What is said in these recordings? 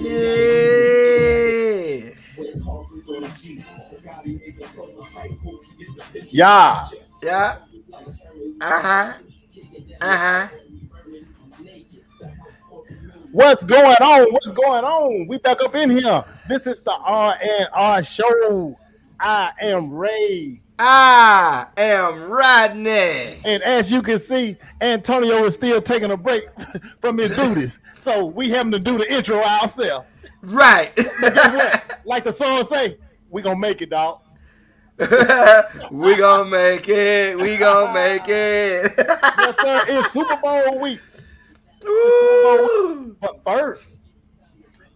Yeah. Yeah. Yeah. Uh-huh. Uh-huh. What's going on? What's going on? We back up in here. This is the R&R show. I am Ray. I am Rodney. And as you can see, Antonio is still taking a break from his duties. So we having to do the intro ourselves. Right. But guess what? Like the song say, we gonna make it, dog. We gonna make it. We gonna make it. Yes, sir. It's Super Bowl week. It's Super Bowl week. Woo. But first,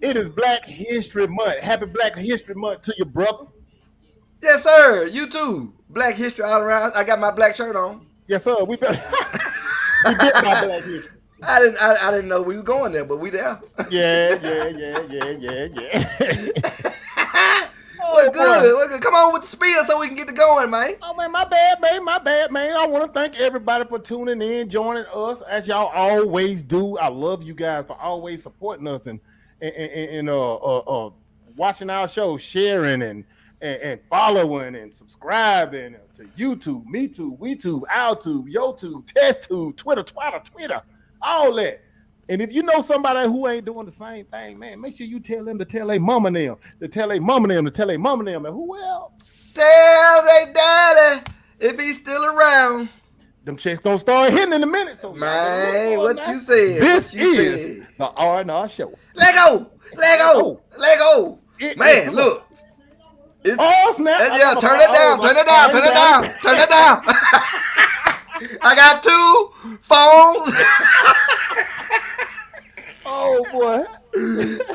it is Black History Month. Happy Black History Month to your brother. Yes, sir. You too. Black history all around. I got my black shirt on. Yes, sir. We bit by Black History. I didn't know we were going there, but we there. Yeah. What Oh boy. good? What good? Come on with the spiel so we can get to going, man. Oh man, my bad, man. My bad, man. I want to thank everybody for tuning in, joining us as y'all always do. I love you guys for always supporting us and watching our show, sharing and following and subscribing to YouTube, Me Too, WeTube, OurTube, YoTube, TestTube, Twitter, all that. And if you know somebody who ain't doing the same thing, man, make sure you tell them to tell their mama them, to tell their mama them, to tell their mama them, and who else? Tell they daddy if he's still around. Them checks gonna start hitting in a minute. So Man, what you said? This What you is said? the R&R show. Let go! Let go! Let go! It Man, is- look. It's, Oh snap! yeah, turn it down, turn it down, turn it down, turn it down. I got 2 phones. Oh boy!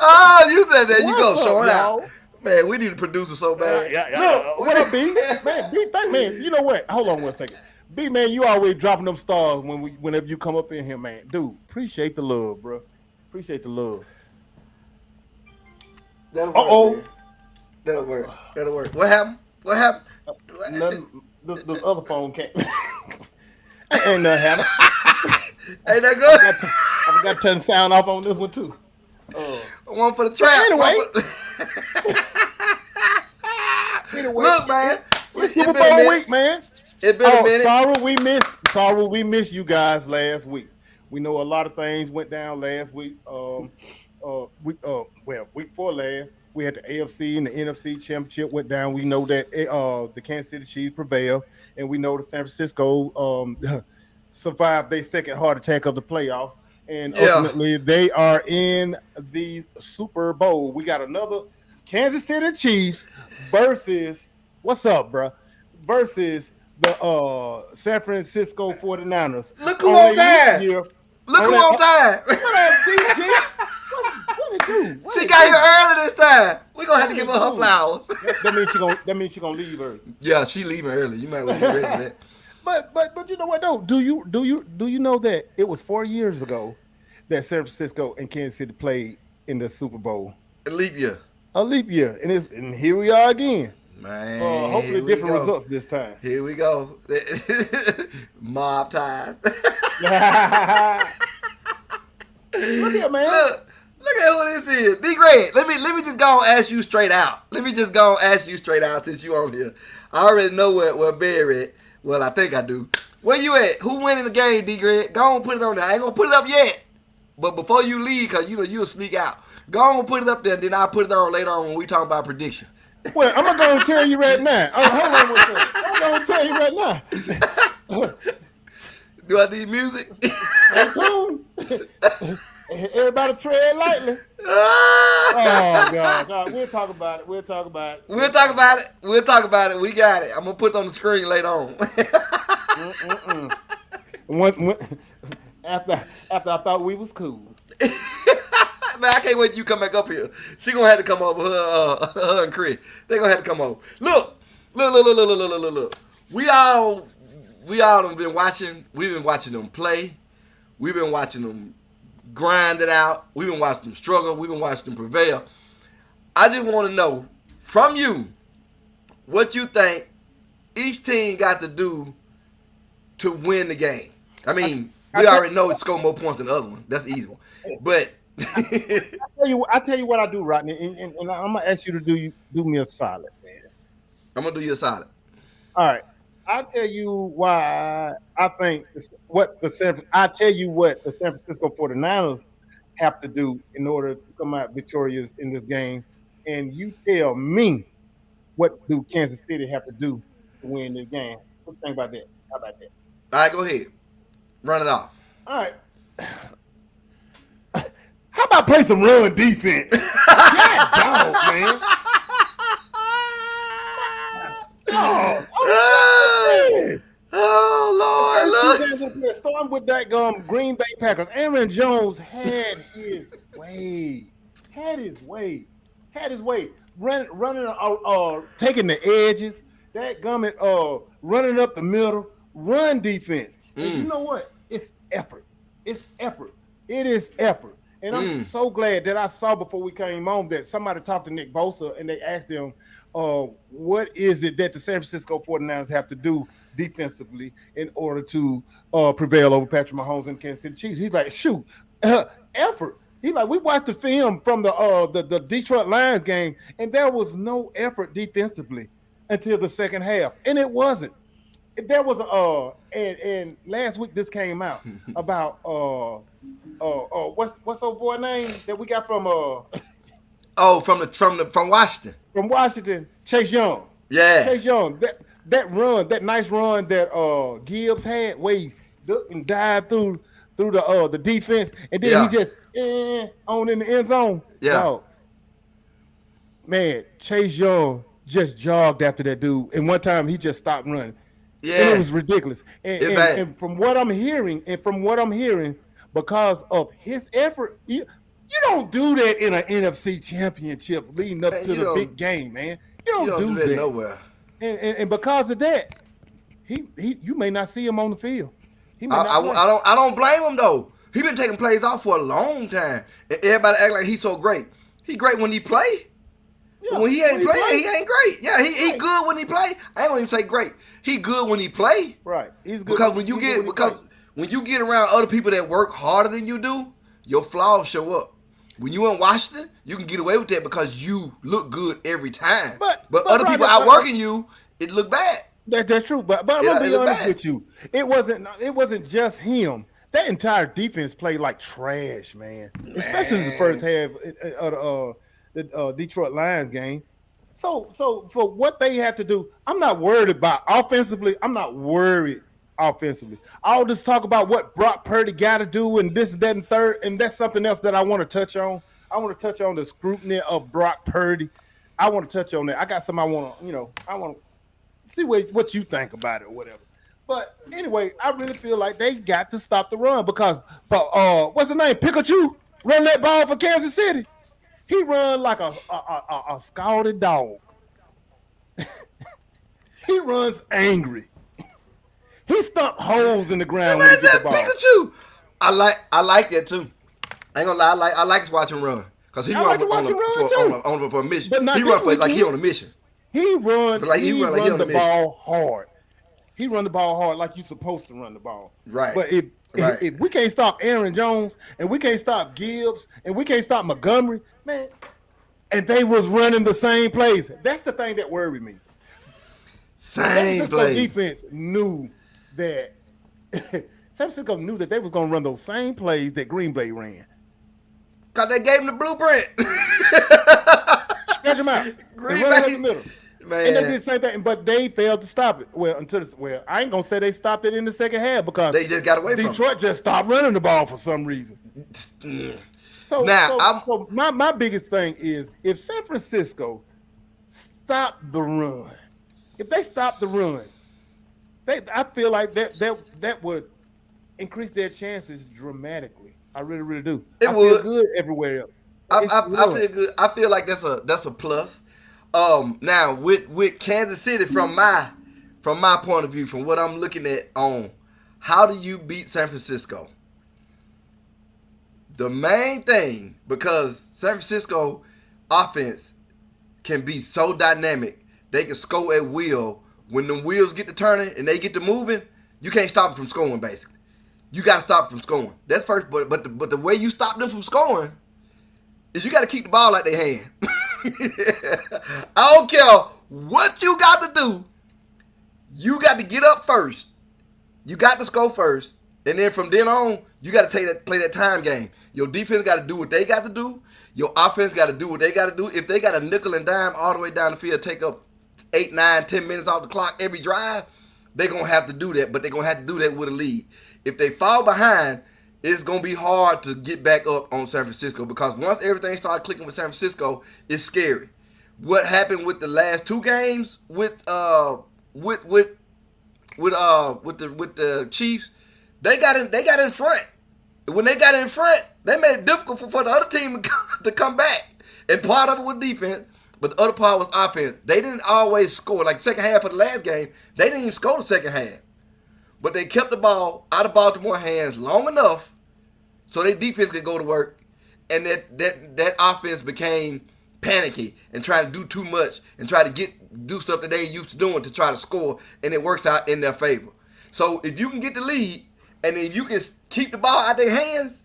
Oh, you said that. You go What's show up, it out. y'all? Man, we need a producer so bad. Look. What up, B? Man, B, thank man. You know what? Hold on 1 second. B, man, you always dropping them stars whenever you come up in here, man. Dude, appreciate the love, bro. Appreciate the love. That'll work. Uh-oh. Man. That'll work. That'll work. What happened? What happened? Nothing. This other phone can't. Ain't nothing happening. Ain't that good? I forgot to turn the sound off on this one too. One for the trap. Anyway. Anyway. Look, man. It's Super Bowl week, man. It's been a minute. Sorry we missed you guys last week. We know a lot of things went down last week. Week 4 last, we had the AFC and the NFC championship went down. We know that the Kansas City Chiefs prevailed, and we know the San Francisco survived their second heart attack of the playoffs, and ultimately they are in the Super Bowl. We got another Kansas City Chiefs versus what's up, bro? Versus the San Francisco 49ers. Look who on time. Look who on time. What up, DJ? What it do? She got here early this time. We're gonna have to give her flowers. That means she gonna leave early. Yeah, she leaving early. You might want to get ready for that. But you know what though? Do you know that it was 4 years ago that San Francisco and Kansas City played in the Super Bowl? A leap year. A leap year, and here we are again. Man, hopefully different results this time. Here we go. Mob ties. Look here, man. Look at who this is. D Greg, let me just go and ask you straight out. Let me just go and ask you straight out since you on here. I already know where Barry at. Well, I think I do. Where you at? Who winning the game, D Greg? Go on, put it on there. I ain't gonna put it up yet. But before you leave, cause you'll sneak out. Go on and put it up there, then I'll put it on later on when we talk about predictions. Well, I'm gonna tell you right now. Hold on 1 second. I'm gonna tell you right now. Do I need music? Stay tuned. Everybody tread lightly. Oh God. We'll talk about it. We'll talk about it. We got it. I'm gonna put it on the screen later on. After I thought we was cool. Man, I can't wait till you come back up here. She gonna have to come over. Her and Chris. They gonna have to come over. Look. We all have been watching. We've been watching them play. We've been watching them grind it out. We've been watching them struggle. We've been watching them prevail. I just want to know from you what you think each team got to do to win the game. I mean, we already know it's score more points than the other one. That's the easy one. But I tell you what I do, Rodney, and I'm gonna ask you to do me a solid, man. I'm gonna do you a solid. All right, I'll tell you why I think I tell you what the San Francisco 49ers have to do in order to come out victorious in this game, and you tell me what do Kansas City have to do to win this game. What you think about that? How about that? All right, go ahead. Run it off. All right. How about play some run defense? God, dog, man. Dog. Oh Lord, look. Starting with that Green Bay Packers. Aaron Jones had his way. Had his way. Running, taking the edges. That gummit, running up the middle. Run defense. And you know what? It's effort. It's effort. It is effort. And I'm so glad that I saw before we came on that somebody talked to Nick Bosa and they asked him, what is it that the San Francisco 49ers have to do defensively in order to prevail over Patrick Mahomes and Kansas City Chiefs? He's like, shoot, effort. He's like, we watched the film from the Detroit Lions game, and there was no effort defensively until the second half. And it wasn't. There was and last week this came out about what's old boy name that we got from from Washington. From Washington, Chase Young. Yeah. Chase Young. That nice run that Gibbs had where he ducked and dived through the defense, and then he just on in the end zone. Yeah. Dog. Man, Chase Young just jogged after that dude, and one time he just stopped running. Yeah, and it was ridiculous. And from what I'm hearing, because of his effort, you don't do that in an NFC championship leading up to the big game, man. You don't do that nowhere. And because of that, you may not see him on the field. I don't blame him though. He been taking plays off for a long time, and everybody act like he's so great. He great when he play. Yeah, when he ain't playing, he ain't great. Yeah, he good when he play. I ain't gonna even say great. He good when he play. Right. He's good because when you get around other people that work harder than you do, your flaws show up. When you in Washington, you can get away with that because you look good every time. But other people outworking you, it look bad. That's true. But I'm gonna be honest with you. It wasn't just him. That entire defense played like trash, man. Especially in the first half of the Detroit Lions game. So for what they have to do, I'm not worried about offensively. I'm not worried offensively. I'll just talk about what Brock Purdy got to do and this, that, and third, and that's something else that I want to touch on. I want to touch on the scrutiny of Brock Purdy. I want to touch on that. I got some I want to see what you think about it or whatever. But anyway, I really feel like they got to stop the run because what's his name? Pikachu run that ball for Kansas City. He run like a scalded dog. He runs angry. He stumped holes in the ground when he get the ball. Pikachu. I like that too. I ain't gonna lie. I like to watch him run because he run for a mission. He run for like he on a mission. He run the ball hard. He run the ball hard like you're supposed to run the ball. Right. But if we can't stop Aaron Jones and we can't stop Gibbs and we can't stop Montgomery, man, and they was running the same plays. That's the thing that worried me. Same play. Defense knew that San Francisco knew that they was gonna run those same plays that Green Bay ran. Cause they gave him the blueprint. Stretch them out. Green Bay in the middle. Man. And they did the same thing, but they failed to stop it. Well, I ain't gonna say they stopped it in the second half because they just got away from it. Detroit just stopped running the ball for some reason. So my biggest thing is if San Francisco stopped the run, if they stopped the run, I feel like that would increase their chances dramatically. I really, really do. It would. Feel good everywhere else. I feel good. I feel like that's a plus. Now with Kansas City from my point of view, from what I'm looking at on how do you beat San Francisco? The main thing, because San Francisco offense can be so dynamic, they can score at will. When them wheels get to turning and they get to moving, you can't stop them from scoring. Basically, you got to stop them from scoring. That's first. But the way you stop them from scoring is you got to keep the ball out their hand. I don't care what you got to do. You got to get up first. You got to score first. And then from then on, you got to play that time game. Your defense got to do what they got to do. Your offense got to do what they got to do. If they got a nickel and dime all the way down the field, take up 8, 9, 10 minutes off the clock every drive, they're going to have to do that. But they're going to have to do that with a lead. If they fall behind, it's going to be hard to get back up on San Francisco, because once everything started clicking with San Francisco, it's scary. What happened with the last 2 games with the Chiefs? They got in front. When they got in front, they made it difficult for the other team to come back. And part of it was defense, but the other part was offense. They didn't always score. Like second half of the last game, they didn't even score the second half. But they kept the ball out of Baltimore hands long enough so their defense could go to work, and that offense became panicky and trying to do too much and try to do stuff that they used to doing to try to score, and it works out in their favor. So if you can get the lead, and then you can keep the ball out their hands,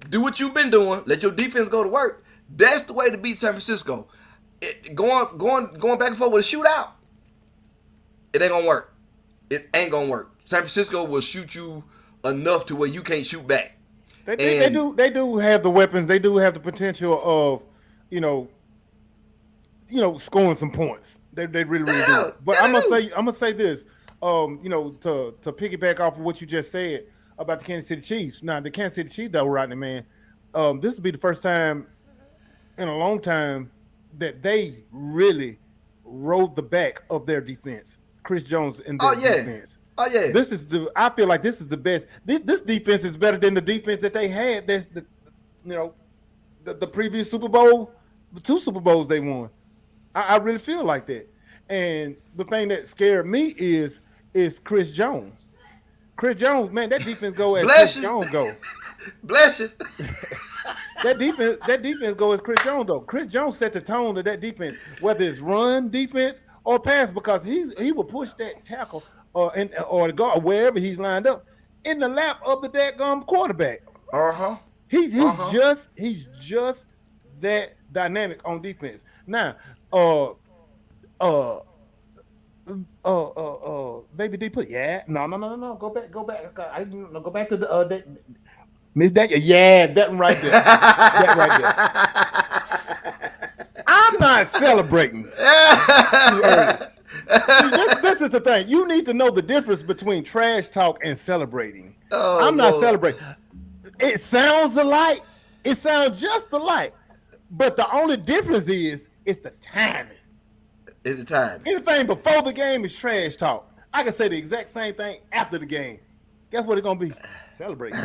do what you've been doing, let your defense go to work, that's the way to beat San Francisco. Going back and forth with a shootout, it ain't gonna work. It ain't gonna work. San Francisco will shoot you enough to where you can't shoot back. They do have the weapons. They do have the potential of, scoring some points. They really do. But I'm gonna say this. To piggyback off of what you just said about the Kansas City Chiefs. Now, the Kansas City Chiefs, though, Rodney, man, this will be the first time in a long time that they really rode the back of their defense. Chris Jones in their defense. Oh yeah. I feel like this is the best. This defense is better than the defense that they had. That's the previous Super Bowl, the 2 Super Bowls they won. I really feel like that. And the thing that scared me is Chris Jones. Chris Jones, man, that defense go as Chris Jones go. Bless you. That defense go as Chris Jones though. Chris Jones set the tone of that defense, whether it's run defense or pass, because he will push that tackle or the guard wherever he's lined up in the lap of the dadgum quarterback. He's just that dynamic on defense. Now, Baby D put no. Go back. Go back to the Miss Daniel. Yeah, that one right there. That right there. I'm not celebrating. See, this is the thing. You need to know the difference between trash talk and celebrating. I'm not celebrating. It sounds alike. It sounds just alike. But the only difference is the timing. It's the time. Anything before the game is trash talk. I can say the exact same thing after the game. Guess what it's gonna be? Celebrating.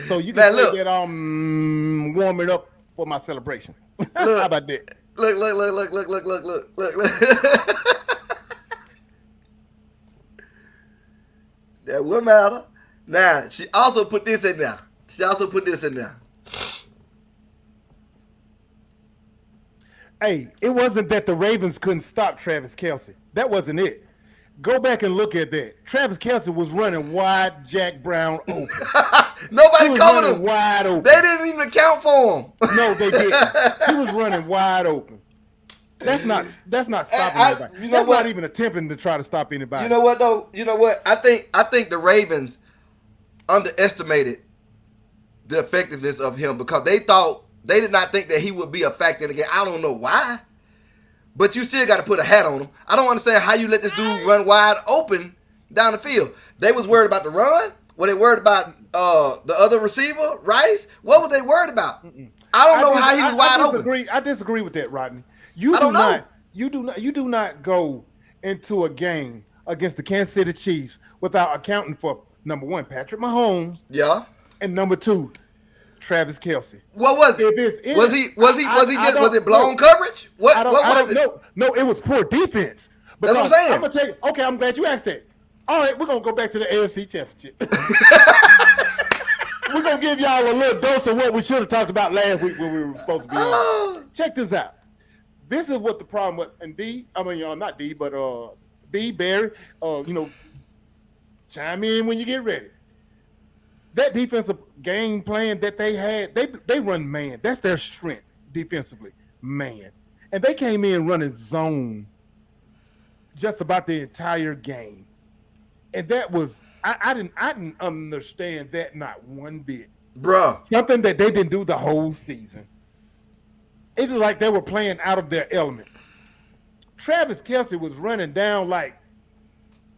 So you can say that I'm warming up for my celebration. How about that? Look. That will matter. Now, she also put this in there. Hey, it wasn't that the Ravens couldn't stop Travis Kelce. That wasn't it. Go back and look at that. Travis Kelce was running wide, Jack Brown open. Nobody covered him. Wide open. They didn't even account for him. No, they didn't. He was running wide open. That's not stopping anybody. That's not even attempting to try to stop anybody. You know what though? You know what? I think the Ravens underestimated the effectiveness of him, because they did not think that he would be a factor in the game. I don't know why. But you still got to put a hat on him. I don't understand how you let this dude run wide open down the field. They was worried about the run. Were they worried about the other receiver, Rice? What were they worried about? I don't know how he was wide open. I disagree with that, Rodney. You do not go into a game against the Kansas City Chiefs without accounting for, number one, Patrick Mahomes. Yeah. And number two, Travis Kelce. What was it? Was it blown coverage? What was it? No, it was poor defense. That's what I'm saying. I'm gonna tell you. Okay, I'm glad you asked that. All right, we're gonna go back to the AFC Championship. We're gonna give y'all a little dose of what we should have talked about last week when we were supposed to be on. Check this out. This is what the problem with, and not D, but B, Barry, chime in when you get ready. that defensive game plan that they had, they run man. That's their strength defensively, man. And they came in running zone just about the entire game. And that was I didn't understand that not one bit. Bruh. Something that they didn't do the whole season. It was like they were playing out of their element. Travis Kelce was running down like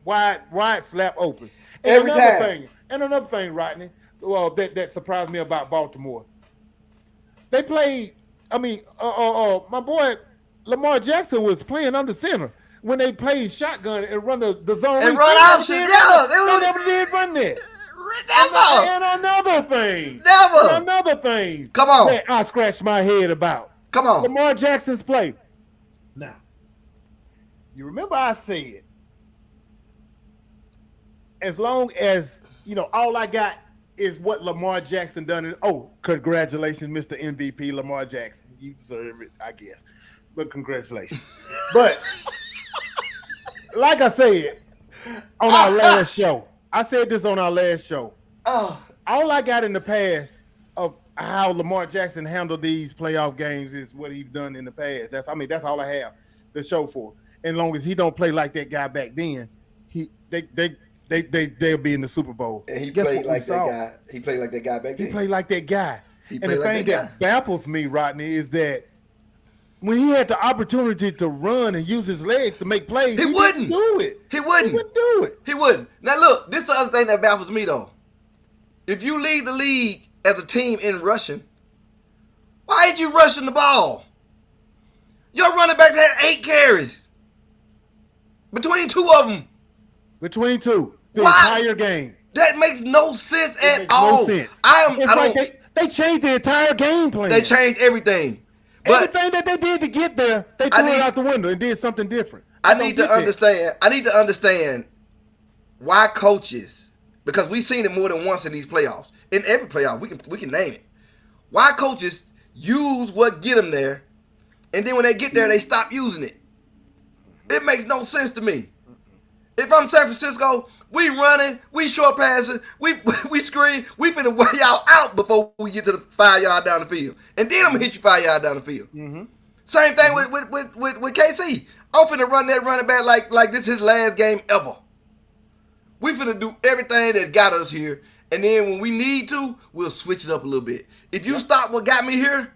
wide slap open. And Every time. Another thing, Rodney, well, that surprised me about Baltimore. They played, my boy Lamar Jackson was playing under center when they played shotgun and run the zone. And run option, yeah. They never did run that. Never. And another thing. Never. And another thing. Come on. That I scratched my head about. Come on. Lamar Jackson's play. Now, you remember I said, as long as, all I got is what Lamar Jackson done. Congratulations, Mr. MVP Lamar Jackson. You deserve it, I guess. But congratulations. But, like I said on our last show, I said this on our last show. Oh. All I got in the past of how Lamar Jackson handled these playoff games is what he's done in the past. That's all I have to show for. As long as he don't play like that guy back then, they'll be in the Super Bowl. And he played like that guy. He played like that guy back then. He played like that guy. And the like thing that baffles me, Rodney, is that when he had the opportunity to run and use his legs to make plays, he wouldn't do it. He wouldn't do it. He wouldn't. Now look, this is the other thing that baffles me though. If you lead the league as a team in rushing, why ain't you rushing the ball? Your running backs had 8 carries. Between two of them. Between two. The Why? entire game. That makes no sense at all. No sense. They changed the entire game plan. They changed everything. But everything that they did to get there, they threw it out the window and did something different. I need to understand why coaches, because we've seen it more than once in these playoffs. In every playoff, we can name it. Why coaches use what get them there, and then when they get there, they stop using it. It makes no sense to me. If I'm San Francisco, we running, we short passing, we screen, we finna wear y'all out before we get to the 5 yard down the field. And then I'm gonna hit you 5 yard down the field. Mm-hmm. Same thing with KC. I'm finna run that running back like this is his last game ever. We finna do everything that got us here. And then when we need to, we'll switch it up a little bit. If you stop what got me here,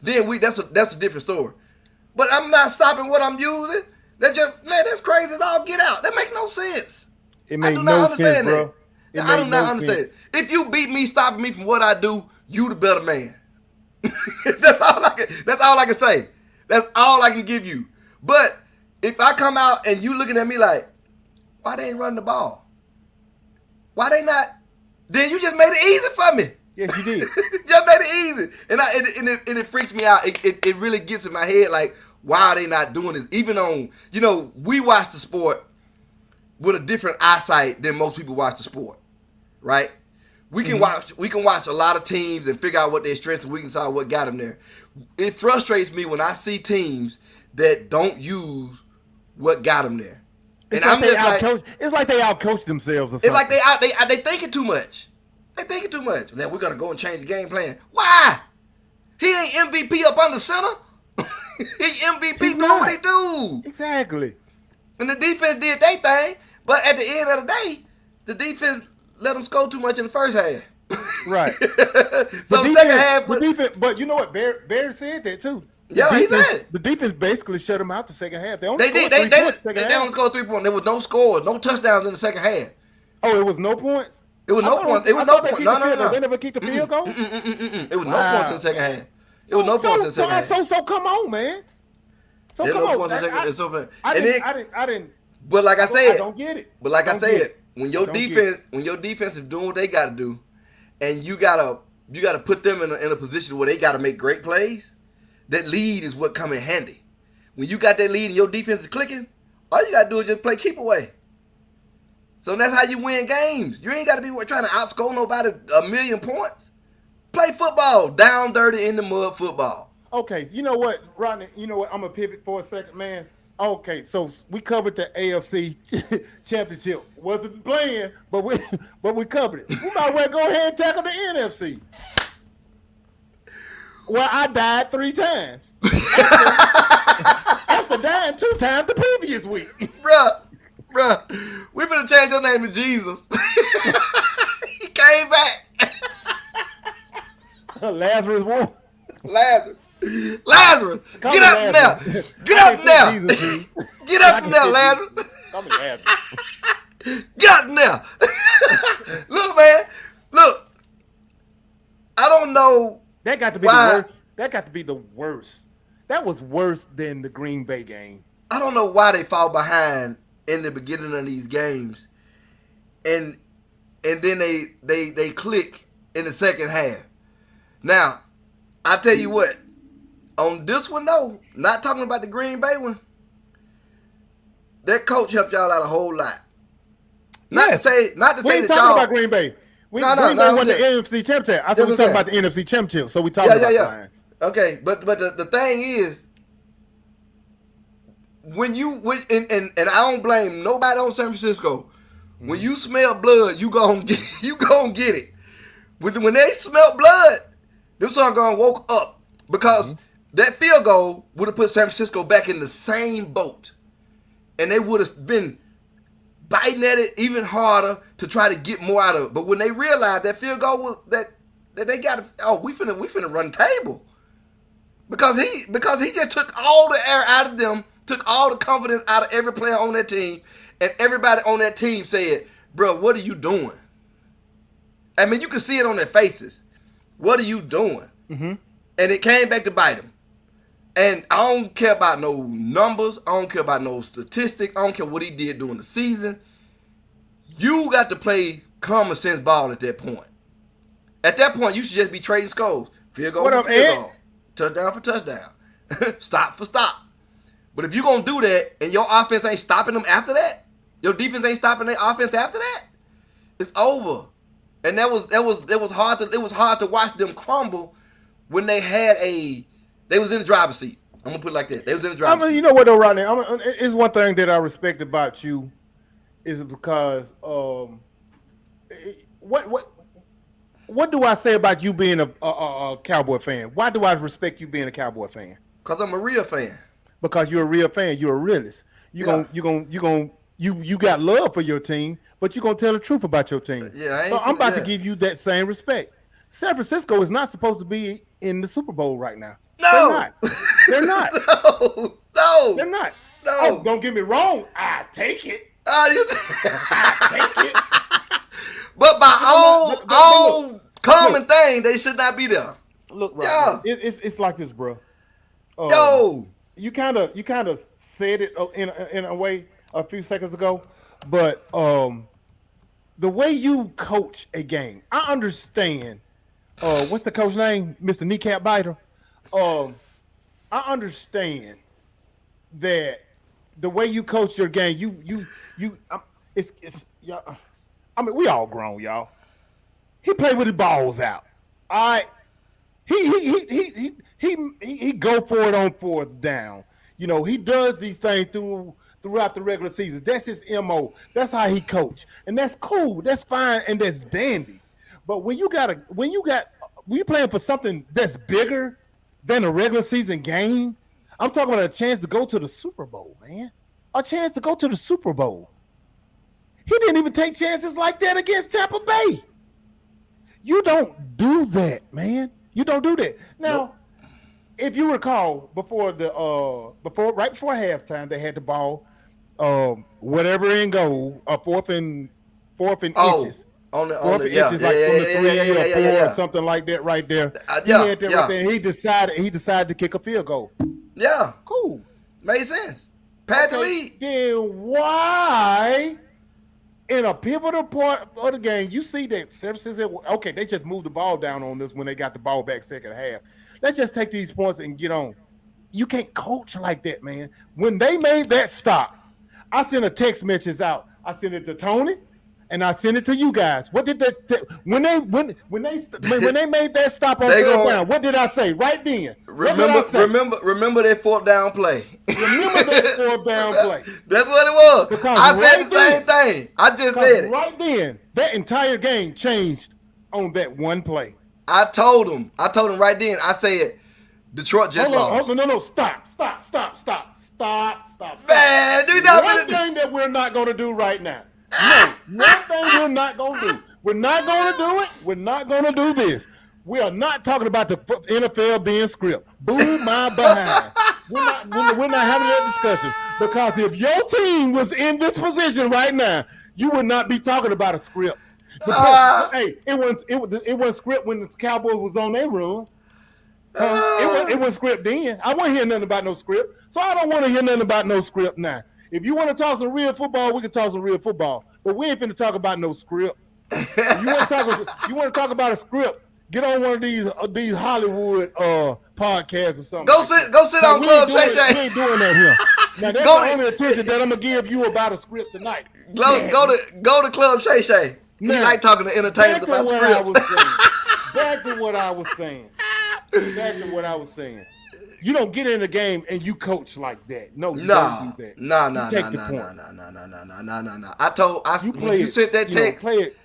then that's a different story. But I'm not stopping what I'm using. That's crazy as all get out. That makes no sense. It makes no sense, bro. I do not understand. If you beat me, stopping me from what I do, you the better man. That's all I can say. That's all I can give you. But if I come out and you looking at me like, why they ain't running the ball? Why they not? Then you just made it easy for me. Yes, you did. Just made it easy. And it freaks me out. It really gets in my head like, why are they not doing this? Even on, we watch the sport with a different eyesight than most people watch the sport, right? We can watch a lot of teams and figure out what their strengths and weaknesses are, what got them there. It frustrates me when I see teams that don't use what got them there. It's like they outcoached themselves or something. It's like they thinking too much. They thinking too much. Then we're gonna go and change the game plan. Why? He ain't MVP up under center. He MVP doing what he do. Exactly. And the defense did their thing, but at the end of the day, the defense let them score too much in the first half. Right. So the second half. But you know what? Barry said that too. Yeah, he said. The defense basically shut them out the second half. They only scored 3 points. There was no scores, no touchdowns in the second half. Oh, it was no points? It was no points. It was no points. No. They never kicked the field goal? It was no points in the second half. It was no points in the second half. So come on, man. So come on. I didn't. But like I said, I don't get it. But like I said, when your defense is doing what they got to do, and you gotta put them in a position where they got to make great plays, that lead is what come in handy. When you got that lead and your defense is clicking, all you got to do is just play keep away. So that's how you win games. You ain't got to be trying to outscore nobody 1,000,000 points. Play football, down dirty in the mud football. Okay, you know what, Rodney? You know what? I'm going to pivot for a second, man. Okay, so we covered the AFC championship. Wasn't playing, but we covered it. We might well go ahead and tackle the NFC. Well, I died 3 times after dying 2 times the previous week. Bruh, we finna change your name to Jesus. He came back. Lazarus won. Lazarus, Call get me up Lazarus. now. Get up now. Jesus, Get up now, Lazarus. Call me Lazarus. Get up now. Look, man. Look. I don't know. That got to be why. the worst. That got to be the worst. That was worse than the Green Bay game. I don't know why they fall behind in the beginning of these games, and then they click in the second half. Now, I tell you what, on this one though, not talking about the Green Bay one, that coach helped y'all out a whole lot. Not to say We that ain't talking y'all. about Green Bay. Green Bay won the NFC Championship. I said we talking about the NFC Championship, so we talking about the Lions. Okay, but the thing is, when and I don't blame nobody on San Francisco. When you smell blood, you gon' get it. When they smell blood, them son gonna woke up because that field goal would have put San Francisco back in the same boat, and they would have been biting at it even harder to try to get more out of it. But when they realized that field goal was that they got, we finna run table because he just took all the air out of them, took all the confidence out of every player on that team, and everybody on that team said, "Bro, what are you doing?" I mean, you can see it on their faces. What are you doing? Mm-hmm. And it came back to bite them. And I don't care about no numbers. I don't care about no statistics. I don't care what he did during the season. You got to play common sense ball at that point. At that point, you should just be trading scores. Field goal for field goal. Touchdown for touchdown. Stop for stop. But if you're going to do that and your offense ain't stopping them after that, your defense ain't stopping their offense after that, it's over. And it was hard to watch them crumble when they was in the driver's seat. I'm gonna put it like that. They was in the driver's seat. You know what though, Rodney? It's one thing that I respect about you is because what do I say about you being a Cowboy fan? Why do I respect you being a Cowboy fan? Because I'm a real fan. Because you're a real fan. You're a realist. You got love for your team, but you're gonna tell the truth about your team. Yeah, so I'm about to give you that same respect. San Francisco is not supposed to be in the Super Bowl right now. No, they're not. No, they're not. No, oh, don't get me wrong. I take it. I take it. But by all common thing, they should not be there. Look, right. Yeah. It's like this, bro. You kind of said it in a way a few seconds ago, but the way you coach a game, I understand. What's the coach name? Mr. Kneecap Biter. I understand that the way you coach your game, I mean, we all grown, y'all. He played with his balls out. All right. He go for it on 4th down. You know, he does these things throughout the regular season. That's his MO. That's how he coach. And that's cool. That's fine and that's dandy. But when you playing for something that's bigger than a regular season game, I'm talking about a chance to go to the Super Bowl, man. A chance to go to the Super Bowl. He didn't even take chances like that against Tampa Bay. You don't do that, man. You don't do that. Now, if you recall, right before halftime, they had the ball, whatever in goal, 4th and inches. On the inches, like from the 3 or 4 or something like that, right there. He had that right there. He decided to kick a field goal. Yeah, cool. Made sense. Pat the lead. Then why, in a pivotal part of the game, you see that San Francisco, they just moved the ball down on this when they got the ball back second half. Let's just take these points and get on. You can't coach like that, man. When they made that stop, I sent a text message out. I sent it to Tony, and I sent it to you guys. What did that when they made that stop on third down? What did I say right then? remember that fourth down play. Remember that fourth down play. That's what it was. Because I said the same thing. I just said it. Right then, that entire game changed on that one play. I told him right then. I said, Detroit just lost. No, stop. Man, do one thing that we're not going to do right now. No, one thing we're not going to do. We're not going to do it. We're not going to do this. We are not talking about the NFL being script. Boo my behind. We're not having that discussion, because if your team was in this position right now, you would not be talking about a script. Hey, it wasn't script when the Cowboys was on their room. It was script then. I wasn't hearing nothing about no script, so I don't want to hear nothing about no script now. If you want to talk some real football, we can talk some real football, but we ain't finna talk about no script. You want to talk about a script? Get on one of these Hollywood podcasts or something. Go sit on Club Shay Shay. We ain't doing that here. Now that's the only attention that I'm gonna give you about a script tonight. Go to Club Shay Shay. He like talking to entertainers about scripts. Back to what I was saying. You don't get in the game and you coach like that. No, you don't do that. No. When you sent that text, play it.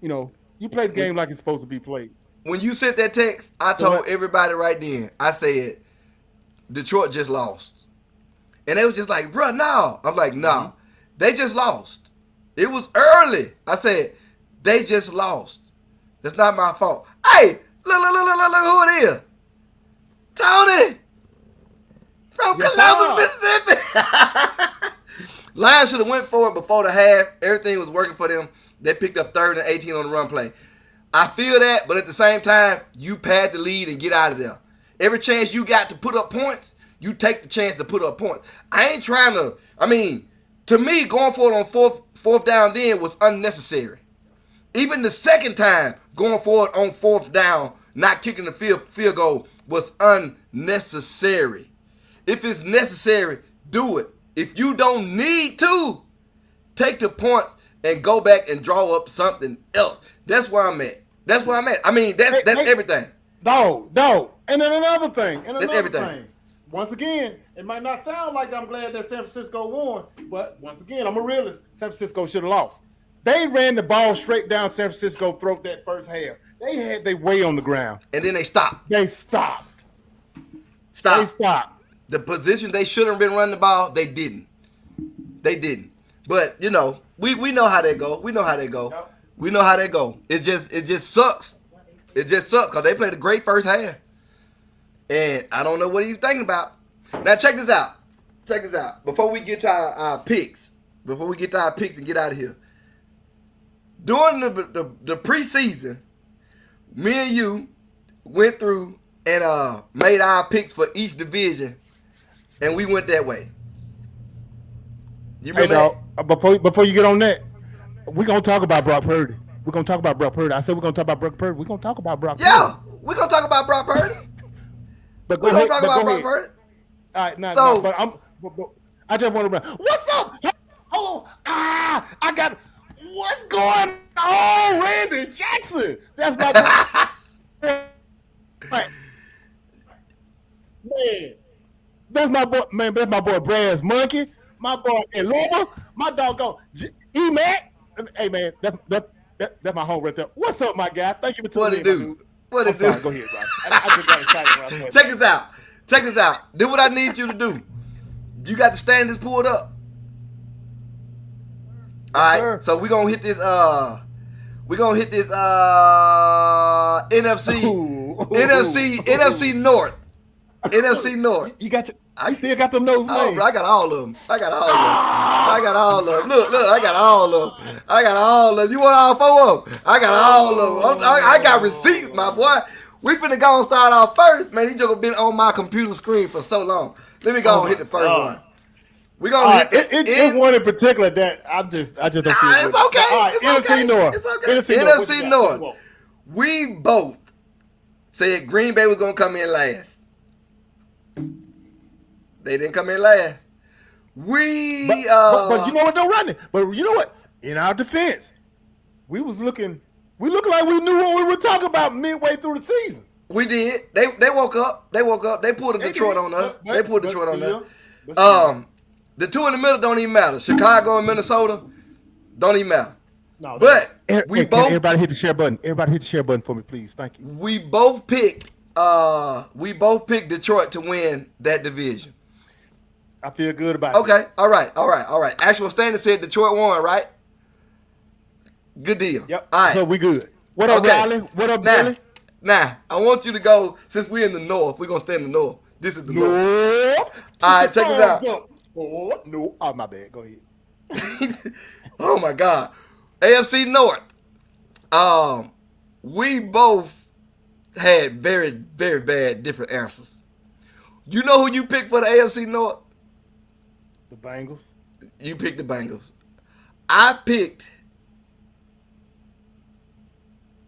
You play the game like it's supposed to be played. When you sent that text, I told everybody right then. I said, Detroit just lost, and they was just like, "Bruh, no." I'm like, "No, mm-hmm. They just lost. It was early." I said, "They just lost. That's not my fault." Hey, look who it is. Tony from Columbus, Mississippi. Lions should have went for it before the half. Everything was working for them. They picked up 3rd and 18 on the run play. I feel that, but at the same time, you pad the lead and get out of there. Every chance you got to put up points, you take the chance to put up points. I ain't trying to, to me, going for it on fourth down then was unnecessary. Even the second time going for it on 4th down, not kicking the field goal was unnecessary. If it's necessary, do it. If you don't need to, take the points and go back and draw up something else. That's where I'm at. That's everything. No. And then another thing. That's everything. Once again, it might not sound like I'm glad that San Francisco won, but once again, I'm a realist. San Francisco should have lost. They ran the ball straight down San Francisco's throat that first half. They had their way on the ground. And then they stopped. They stopped. The position they should have been running the ball, they didn't. But, we know how they go. Yep. We know how they go. It just sucks. It just sucks because they played a great first half. And I don't know what he's thinking about. Now, check this out. Before we get to our picks, and get out of here. During the preseason, me and you went through and made our picks for each division, and we went that way. You remember that? Before you get on that, we're going to talk about Brock Purdy. I said we're going to talk about Brock Purdy. We're going to talk about Brock Purdy. Yeah, we're going to talk about Brock Purdy. We're going to talk about Brock Purdy. All right, I just want to run. What's up? Hold on. What's going on, Randy Jackson? That's my boy. Man. That's my boy. Man, that's my boy Brad's Monkey. My boy Eloma. My doggone E-Mac. Hey, man, that's my home right there. What's up, my guy? Thank you for tuning in. What it do? Go ahead, bro. I just got excited when I saw that. Check this out. Do what I need you to do. You got the standards pulled up. All right, sir. So we're gonna hit this NFC North. NFC North. I still got them nose names. Bro, I got all of them. Look, I got all of them. You want all 4 of them? I got all of them. I got receipts, my boy. We finna go and start off first, man. He just been on my computer screen for so long. Let me go and hit the first one. We're gonna hit it's one in particular that I just don't feel it's okay. All right, NFC North. It's okay. NFC North. We both said Green Bay was gonna come in last. They didn't come in last. But you know what, don't run it. But you know what? In our defense, we looked like we knew what we were talking about midway through the season. We did. They woke up. They woke up. They pulled a Detroit on us. They pulled Detroit on us. The two in the middle don't even matter. Chicago and Minnesota don't even matter. No, but we both. Everybody hit the share button. Everybody hit the share button for me, please. Thank you. We both picked. Detroit to win that division. I feel good about it. Okay. All right. Actual standard said Detroit won, right? Good deal. Yep. All right. So we good. What up, Riley? What up, Billy? Now, I want you to go, since we're in the North, we're going to stay in the North. This is the North. All right, check this out. Oh, no. Oh, my bad. Go ahead. Oh, my God. AFC North. We both had very, very bad different answers. You know who you picked for the AFC North? The Bengals. You picked the Bengals. I picked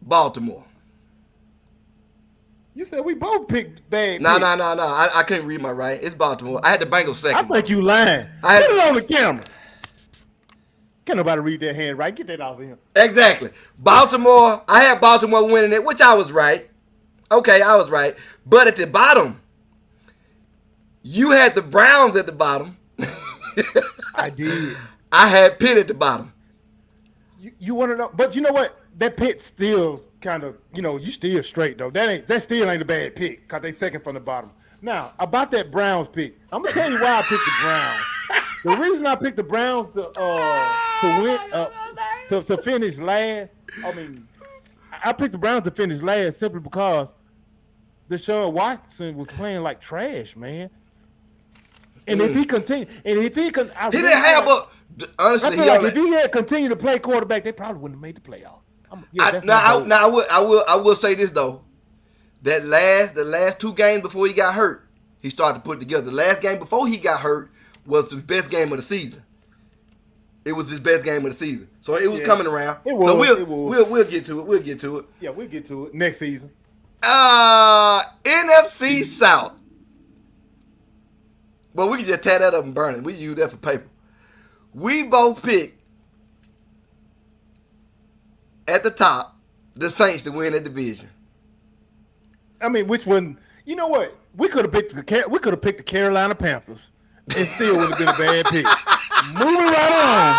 Baltimore. You said we both picked bad. No. I couldn't read my right. It's Baltimore. I had the Bengals second. I think you lying. Put it on the camera. Can't nobody read that hand right. Get that off of him. Exactly. Baltimore. I had Baltimore winning it, which I was right. Okay, I was right. But at the bottom, you had the Browns at the bottom. I did. I had Pitt at the bottom. You want to know? But you know what? That Pitt still kind of, you still straight though. That still ain't a bad pick because they second from the bottom. Now about that Browns pick, I'm gonna tell you why I picked the Browns. The reason I picked the Browns to win to finish last. I mean, I picked the Browns to finish last simply because Deshaun Watson was playing like trash, man. And if he continued, he didn't have a. Honestly, if he had continued to play quarterback, they probably wouldn't have made the playoff. I will say this though, the last two games before he got hurt, he started to put together. The last game before he got hurt was his best game of the season. It was his best game of the season, so it was coming around. It was. So we'll get to it. We'll get to it. Yeah, we'll get to it next season. NFC South. But we can just tear that up and burn it. We use that for paper. We both picked at the top the Saints to win that division. I mean, which one? You know what? We could have picked the Carolina Panthers, and still would have been a bad pick. Moving right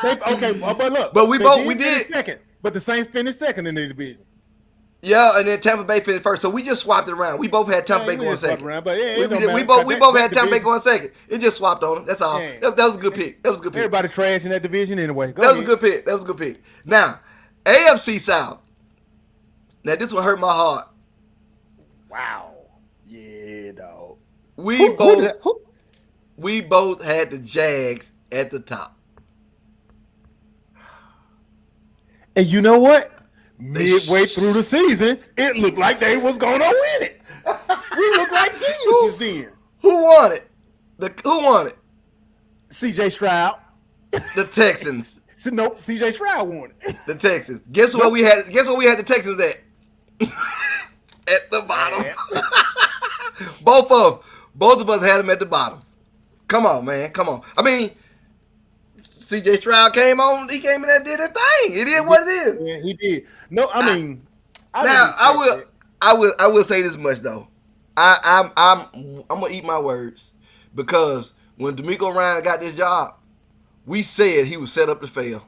on. But look. But we did second. But the Saints finished second in the division. Yeah, and then Tampa Bay finished first. So we just swapped it around. We both had Tampa Bay going second. We both had Tampa Bay going second. It just swapped on them. That's all. That was a good pick. Everybody trash in that division anyway. That was a good pick. Now, AFC South. Now, this one hurt my heart. Wow. Yeah, dog. We both had the Jags at the top. And you know what? Midway through the season, it looked like they was gonna win it. We looked like geniuses then. Who won it? Who won it? C.J. Stroud. The Texans. Nope, C.J. Stroud won it. The Texans. Guess what we had the Texans at? At the bottom. Both of us had them at the bottom. Come on, man. Come on. I mean, C.J. Stroud came on. He came in there and did his thing. It is what it is. Yeah, he did. No, I mean. I will say this much though. I'm gonna eat my words because when DeMeco Ryan got this job, we said he was set up to fail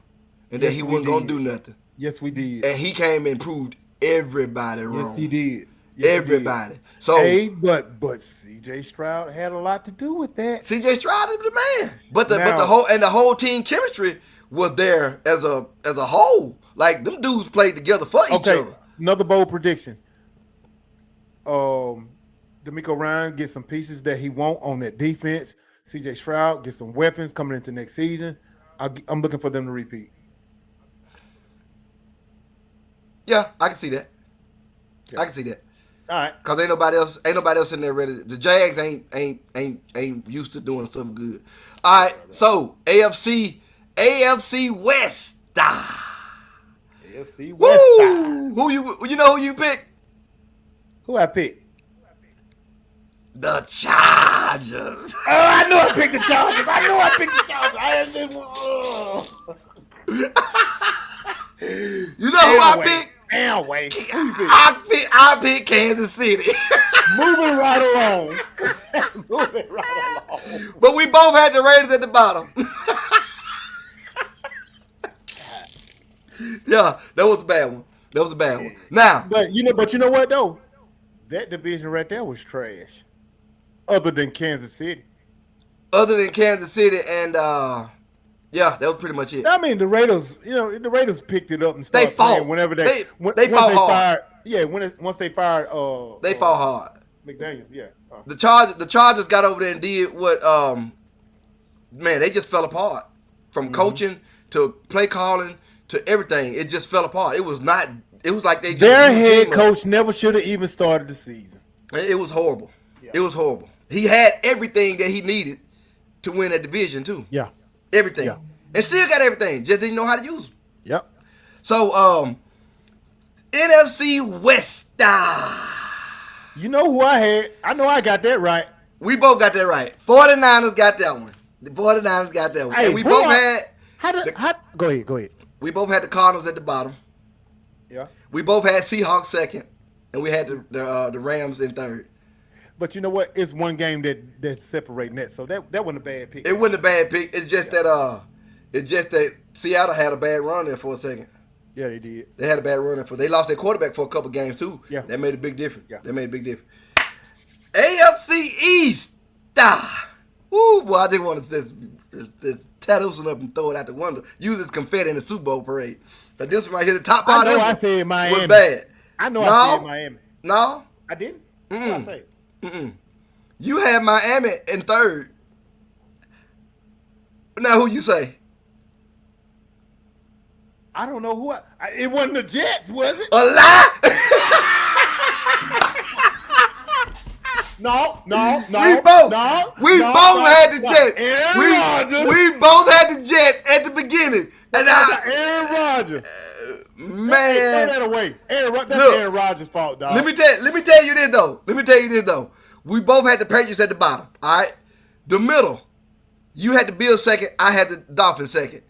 and that he wasn't gonna do nothing. Yes, we did. And he came and proved everybody wrong. Yes, he did. Everybody. So, but C.J. Stroud had a lot to do with that. C.J. Stroud is the man. But the whole team chemistry was there as a whole. Like them dudes played together for each other. Another bold prediction. DeMeco Ryan gets some pieces that he won't on that defense. C.J. Stroud gets some weapons coming into next season. I'm looking for them to repeat. Yeah, I can see that. Yeah. I can see that. All right. Cause ain't nobody else in there ready. The Jags ain't used to doing stuff good. All right, so AFC West. AFC West. Woo! Who you picked? Who I picked? The Chargers. Oh, I know I picked the Chargers. You know who I picked? Elway. Who you pick? I pick Kansas City. Moving right along. Moving right along. But we both had the Raiders at the bottom. Yeah, that was a bad one. That was a bad one. Now, But you know what though? That division right there was trash. Other than Kansas City. other than Kansas City and yeah, that was pretty much it. I mean, the Raiders, the Raiders picked it up and started They fought. playing whenever They once fought hard. fired. Yeah, once they fired. They fought hard. McDaniel. Yeah. The Chargers got over there and did what man, they just fell apart. From coaching to play calling to everything. It just fell apart. It was like they just Their blew the head team up. coach never should have even started the season. It was horrible. Yeah. It was horrible. He had everything that he needed to win that division too. Yeah. Everything. Yeah. And still got everything. Just didn't know how to use them. Yep. So NFC West. You know who I had? I know I got that right. We both got that right. 49ers got that one. The 49ers got that one. Hey, and we boy, both had Go ahead. we both had the Cardinals at the bottom. Yeah. We both had Seahawks second, and we had the Rams in third. But you know what? It's one game that's separating that. So that wasn't a bad pick. It wasn't a bad pick. It's just that Seattle had a bad run there for a second. Yeah, they did. They had a bad run there they lost their quarterback for a couple games too. Yeah. That made a big difference. Yeah. That made a big difference. AFC East. Ooh, boy, I just want to just tattoo something up and throw it out the window. Use as confetti in the Super Bowl parade. But this one right here, the top part I of know I this said one Miami. was bad. I know No. I said Miami. No? I didn't? What did I say? You had Miami in third. Now who you say? I don't know who it wasn't the Jets, was it? A lie? No. We both had the Jets. Aaron Rodgers. We both had the Jets at the beginning. And Aaron Rodgers. Throw man, that away. That's Look. Aaron Rodgers' fault, dog. let me tell you this though. We both had the Patriots at the bottom. All right, the middle. You had the Bills second. I had the Dolphins second.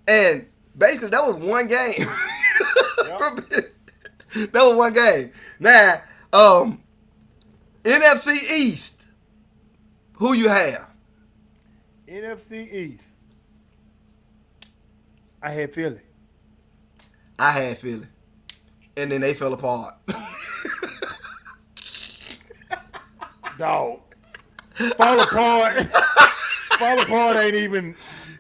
And basically, that was one game. That was one game. Now, NFC East. Who you have? NFC East. I had Philly. I had Philly. And then they fell apart. Dog. Fall apart. Fall apart ain't even.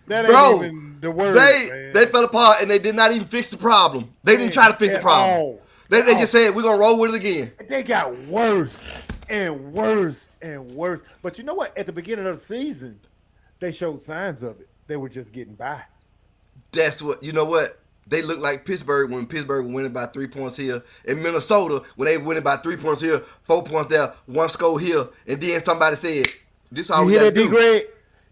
That ain't Bro, even the word. they fell apart and they did not even fix the problem. They didn't try to fix the At problem. all. They just said, we're going to roll with it again. They got worse and worse and worse. But you know what? At the beginning of the season, they showed signs of it. They were just getting by. That's what, you know what? They look like Pittsburgh when Pittsburgh was winning by 3 points here. And Minnesota, when they were winning by 3 points here, 4 points there, 1 score here. And then somebody said, this is all You we hear got that, to D. do. Greg?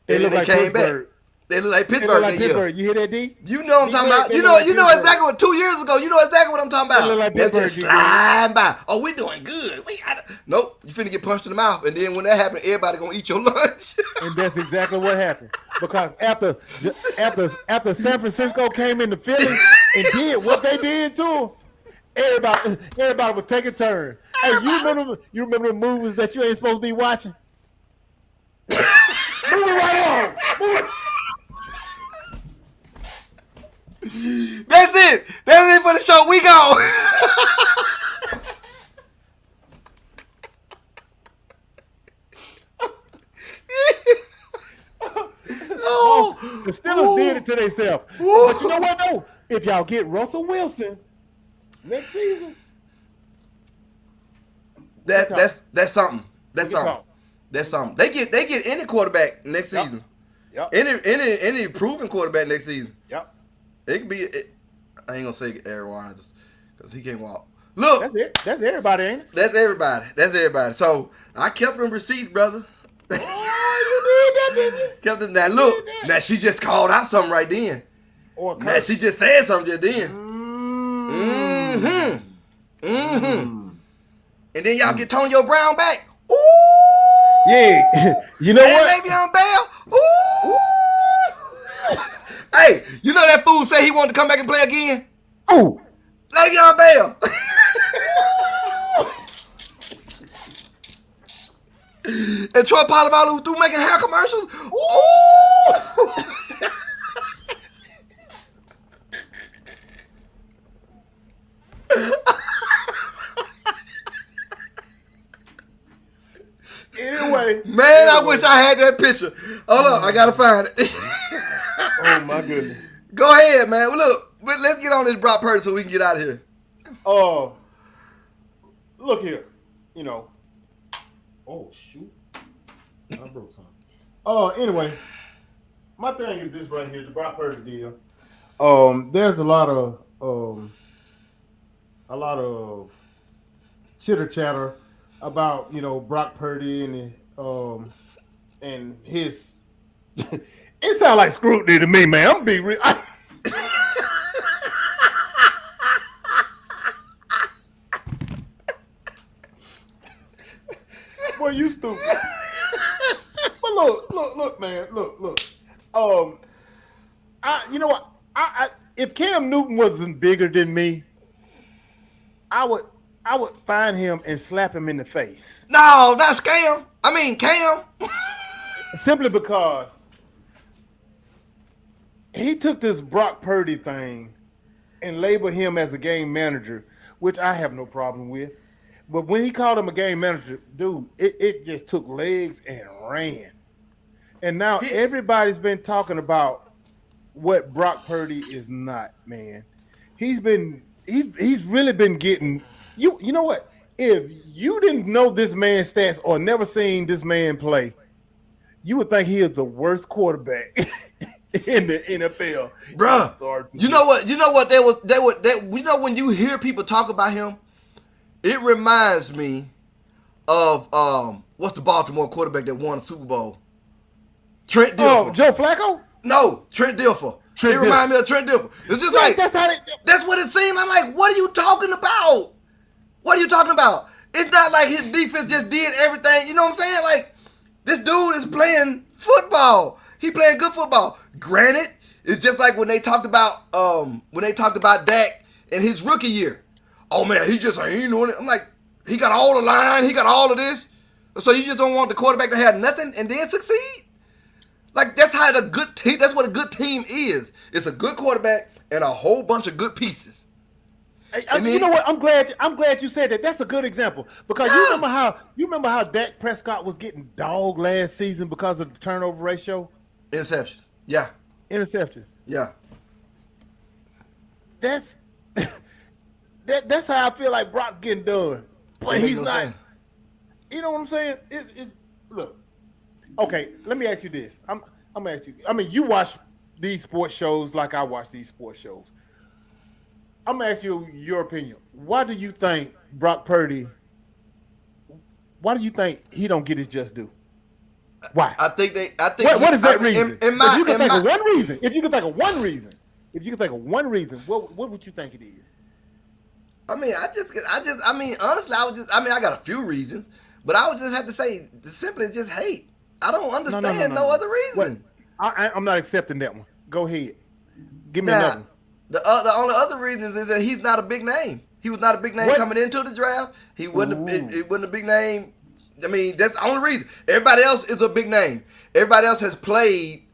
They And then look they like came back. Pittsburgh. They look like They Pittsburgh look like that year. Pittsburgh. You hear that, D? You know what I'm talking about. They You look know, like you know Pittsburgh. exactly what 2 years ago. You know exactly what I'm talking about. They look like They're Pittsburgh, just D. sliding by. Oh, we doing good. Nope. You finna get punched in the mouth, and then when that happens, everybody gonna eat your lunch. And that's exactly what happened. Because after San Francisco came into Philly and did what they did to them, everybody was taking turns. Hey, you remember the movies that you ain't supposed to be watching? Moving right along. That's it. That's it for the show. We go. Oh, The Steelers did it to themselves. But you know what, though? If y'all get Russell Wilson next season, that's something. That's we can something. talk. That's something. They get any quarterback next Yep. season. Yep. Any proven quarterback next season. Yep. It can be. I ain't gonna say Aaron Rodgers because he can't walk. Look, That's it. That's everybody, ain't it? that's everybody. That's everybody. So I kept them receipts, brother. Oh, you did that, didn't you? Kept them. Now look. Now she just called out something right then. Or Now she just said something just then. And then y'all get Tonyo Brown back. Ooh. Yeah. You know And what? Le'Veon Bell. Ooh. Hey, you know that fool said he wanted to come back and play again? Oh. Le'Veon Le'Veon Bell. And Troy Polamalu through making hair commercials. Ooh. Anyway, man, I wish I had that picture. Hold on, I gotta find it. Oh my goodness. Go ahead, man. Well, look, let's get on this Brock Purdy so we can get out of here. Look here, you know. Oh shoot, I broke something. Anyway, my thing is this right here, the Brock Purdy deal. There's a lot of chitter chatter about Brock Purdy and his. It sounds like scrutiny to me, man. I'm gonna be real. Boy, you stupid. But look, man, look. You know what? If Cam Newton wasn't bigger than me, I would find him and slap him in the face. No, that's Cam. I mean Cam. Simply because he took this Brock Purdy thing and labeled him as a game manager, which I have no problem with. But when he called him a game manager, dude, it just took legs and ran. And now everybody's been talking about what Brock Purdy is not, man. He's really been getting you know what? If you didn't know this man's stats or never seen this man play, you would think he is the worst quarterback in the NFL. Bruh, you know what when you hear people talk about him, it reminds me of what's the Baltimore quarterback that won the Super Bowl? Trent Dilfer. Oh, Joe Flacco? No, Trent Dilfer. It reminds me of Trent Dilfer. It's just like that's what it seemed. I'm like, what are you talking about? What are you talking about? It's not like his defense just did everything. You know what I'm saying? Like, this dude is playing football. He playing good football. Granted, it's just like when they talked about Dak in his rookie year. Oh man, he just ain't doing it. I'm like, he got all the line, he got all of this. So you just don't want the quarterback to have nothing and then succeed? Like, that's how that's what a good team is. It's a good quarterback and a whole bunch of good pieces. You know what? I'm glad you said that. That's a good example because you remember how Dak Prescott was getting dogged last season because of the turnover ratio. Interceptions. Yeah. Interceptions. Yeah. That's how I feel like Brock getting done, but he's not. Sense. You know what I'm saying? It's look. Okay, let me ask you this. I'm gonna ask you. I mean, you watch these sports shows like I watch these sports shows. I'm gonna ask you your opinion. Why do you think Brock Purdy? Why do you think he don't get his just due? Why? I think. What is that reason? If you can think of one reason, if you can think of one reason, what would you think it is? I mean, honestly, I got a few reasons, but I would just have to say simply just hate. I don't understand no other reason. I'm not accepting that one. Go ahead. Give me another one. The only other reason is that he's not a big name. He was not a big name coming into the draft. He wasn't. It wasn't a big name. I mean, that's the only reason. Everybody else is a big name. Everybody else has played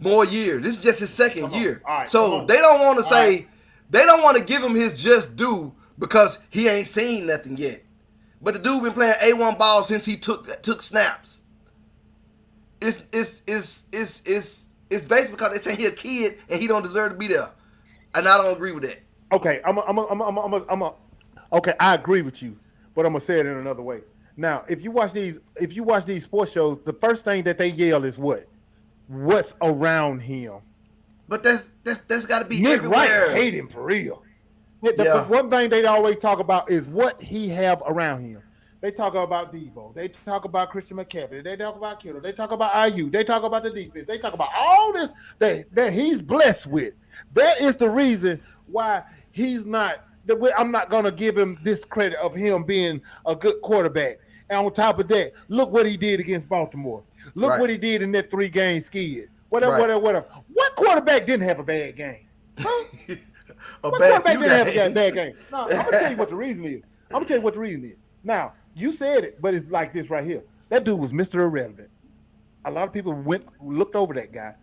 more years. This is just his second year. Right, so they don't want to say they don't want to give him his just due because he ain't seen nothing yet. But the dude been playing A1 ball since he took snaps. It's basically because they say he a kid and he don't deserve to be there. And I don't agree with that. Okay, okay, I agree with you, but I'm gonna say it in another way. Now, if you watch these sports shows, the first thing that they yell is what? What's around him? But that's got to be Nick everywhere. Wright hate him for real. The one thing they always talk about is what he have around him. They talk about Debo. They talk about Christian McCaffrey. They talk about Kittle. They talk about IU. They talk about the defense. They talk about all this that he's blessed with. That is the reason why he's not. I'm not going to give him this credit of him being a good quarterback. And on top of that, look what he did against Baltimore. Look what he did in that 3-game skid. Whatever. What quarterback didn't have a bad game? Huh? a What bad quarterback few didn't have a games. bad game? No, I'm gonna tell you what the reason is. I'm gonna tell you what the reason is. Now, you said it, but it's like this right here. That dude was Mr. Irrelevant. A lot of people looked over that guy.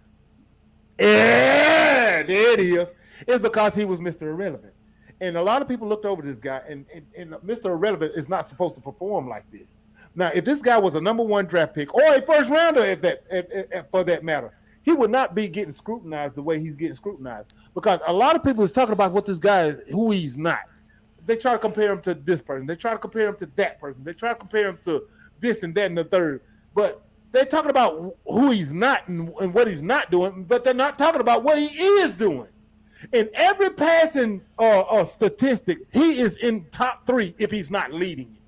Yeah, there it is. It's because he was Mr. Irrelevant. And a lot of people looked over this guy, and Mr. Irrelevant is not supposed to perform like this. Now, if this guy was a number 1 draft pick or a first rounder for that matter, he would not be getting scrutinized the way he's getting scrutinized. Because a lot of people is talking about what this guy is, who he's not. They try to compare him to this person. They try to compare him to that person. They try to compare him to this and that and the third. But they're talking about who he's not and what he's not doing, but they're not talking about what he is doing. In every passing statistic, he is in top 3 if he's not leading it.